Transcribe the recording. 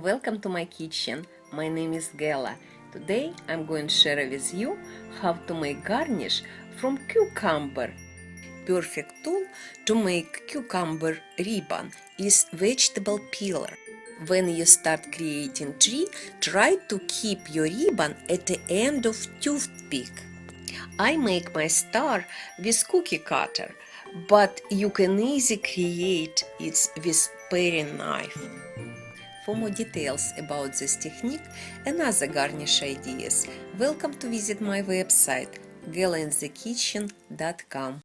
welcome to my kitchen. My name is Gala. Today I'm going to share with you how to make garnish from cucumber. Perfect tool to make cucumber ribbon is vegetable peeler. When you start creating tree, try to keep your ribbon at the end of toothpick. I make my star with cookie cutter, but you can easily create it with paring knife. For more details about this technique and other garnish ideas, welcome to visit my website galainthekitchen.com.